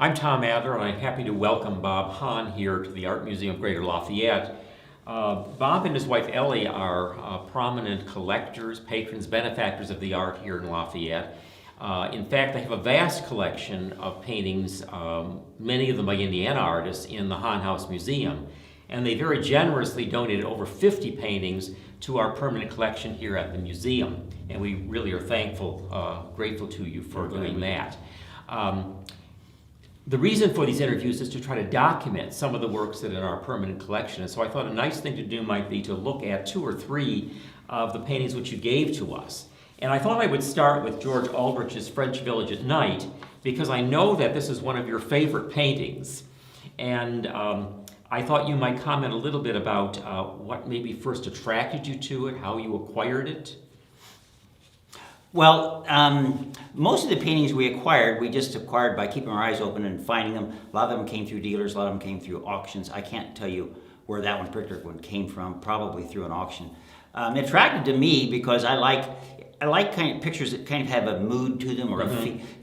I'm Tom Adler, and I'm happy to welcome Bob Haan here to the Art Museum of Greater Lafayette. Bob and his wife Ellie are prominent collectors, patrons, benefactors of the art here in Lafayette. In fact, they have a vast collection of paintings, many of them by Indiana artists, in the Haan House Museum. And they very generously donated over 50 paintings to our permanent collection here at the museum. And we really are thankful, grateful to you for doing that. The reason for these interviews is to try to document some of the works that are in our permanent collection. And so I thought a nice thing to do might be to look at 2 or 3 of the paintings which you gave to us. And I thought I would start with George Aldrich's French Village at Night, because I know that this is one of your favorite paintings. And I thought you might comment a little bit about what maybe first attracted you to it, how you acquired it. Well, most of the paintings we just acquired by keeping our eyes open and finding them. A lot of them came through dealers, a lot of them came through auctions. I can't tell you where that one particular one came from, probably through an auction. It attracted to me because I like kind of pictures that kind of have a mood to them or a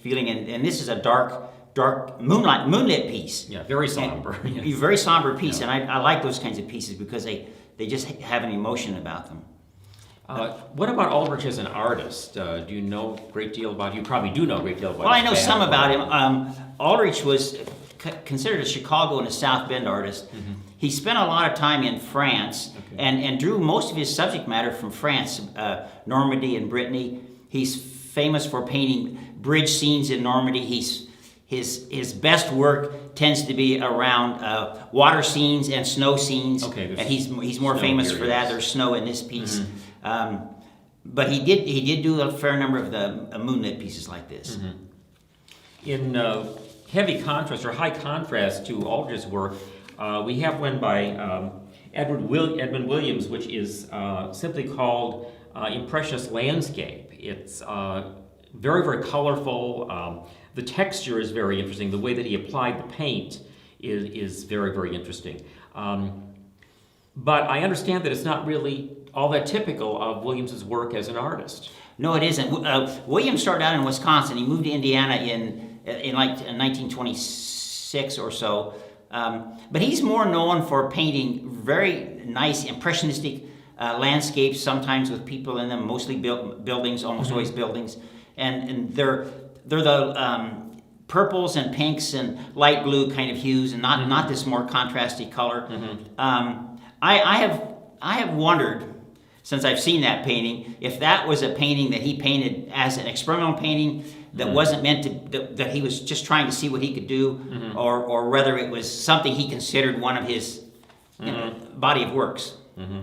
feeling, and this is a dark moonlit piece. Yeah, very somber. Yes. Very somber piece, yeah. And I like those kinds of pieces because they just have an emotion about them. What about Aldrich as an artist? Do you know a great deal about him? You probably do know a great deal about him. Well, I know some about him. Aldrich was considered a Chicago and a South Bend artist. Mm-hmm. He spent a lot of time in France, okay, and drew most of his subject matter from France, Normandy and Brittany. He's famous for painting bridge scenes in Normandy. His best work tends to be around water scenes and snow scenes, okay, and he's more famous for that. There's snow in this piece. Mm-hmm. But he did do a fair number of the moonlit pieces like this. Mm-hmm. In heavy contrast or high contrast to Aldrich's work, we have one by Edmund Williams, which is simply called Impressionist Landscape. It's very, very colorful. The texture is very interesting. The way that he applied the paint is very, very interesting. But I understand that it's not really all that typical of Williams's work as an artist. No, it isn't. Williams started out in Wisconsin. He moved to Indiana in 1926 or so. But he's more known for painting very nice impressionistic landscapes, sometimes with people in them, mostly buildings, almost always buildings. And they're the purples and pinks and light blue kind of hues, and not this more contrasty color. Mm-hmm. I have wondered, since I've seen that painting, if that was a painting that he painted as an experimental painting that wasn't meant to, that he was just trying to see what he could do, or whether it was something he considered one of his body of works. Mm-hmm.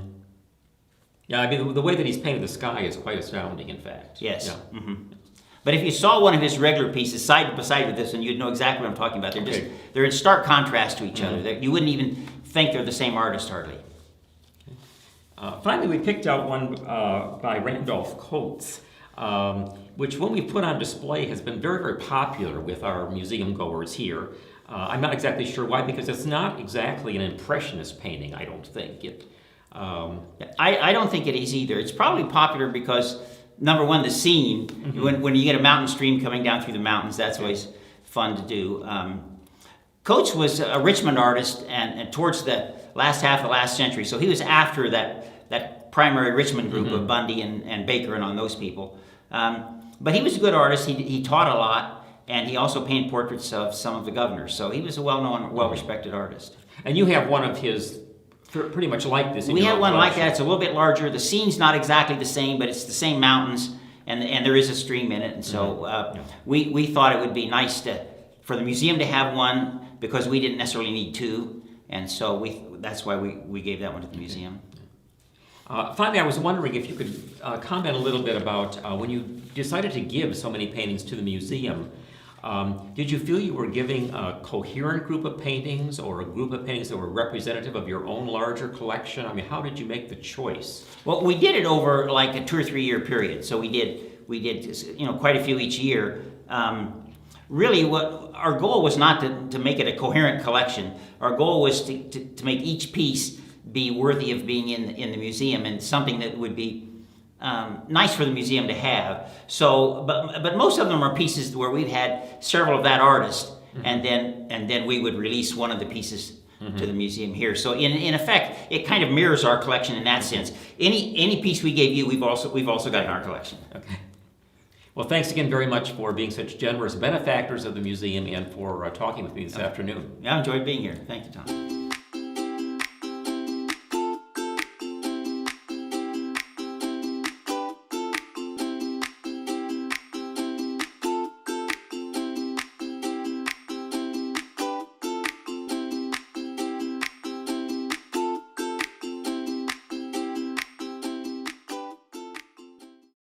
Yeah, I mean, the way that he's painted the sky is quite astounding, in fact. Yes. Yeah. Mm-hmm. But if you saw one of his regular pieces side by side with this one, you'd know exactly what I'm talking about. They're in stark contrast to each other. You wouldn't even think they're the same artist, hardly. Finally, we picked out one by Randolph Colts, which when we put on display has been very, very popular with our museum goers here. I'm not exactly sure why, because it's not exactly an impressionist painting, I don't think. I don't think it is either. It's probably popular because, number one, the scene, when you get a mountain stream coming down through the mountains, that's always fun to do. Coates was a Richmond artist and towards the last half of the last century, so he was after that primary Richmond group of Bundy and Baker and on those people. But he was a good artist. He taught a lot, and he also painted portraits of some of the governors, so he was a well-known, well-respected artist. And you have one of his pretty much like this in We your have one collection. like that. It's a little bit larger. The scene's not exactly the same, but it's the same mountains, and there is a stream in it. And so we thought it would be nice for the museum to have one, because we didn't necessarily need 2, and so that's why we gave that one to the museum. Finally, I was wondering if you could comment a little bit about when you decided to give so many paintings to the museum. Did you feel you were giving a coherent group of paintings, or a group of paintings that were representative of your own larger collection? I mean, how did you make the choice? Well, we did it over like a 2 or 3 year period, so we did quite a few each year. Really, what our goal was not to make it a coherent collection. Our goal was to make each piece be worthy of being in the museum, and something that would be nice for the museum to have. So, but most of them are pieces where we've had several of that artist, and then we would release one of the pieces to the museum here. So in effect, it kind of mirrors our collection in that sense. Any piece we gave you, we've also got in our collection. Okay. Well, thanks again very much for being such generous benefactors of the museum and for talking with me this afternoon. I enjoyed being here. Thank you, Tom.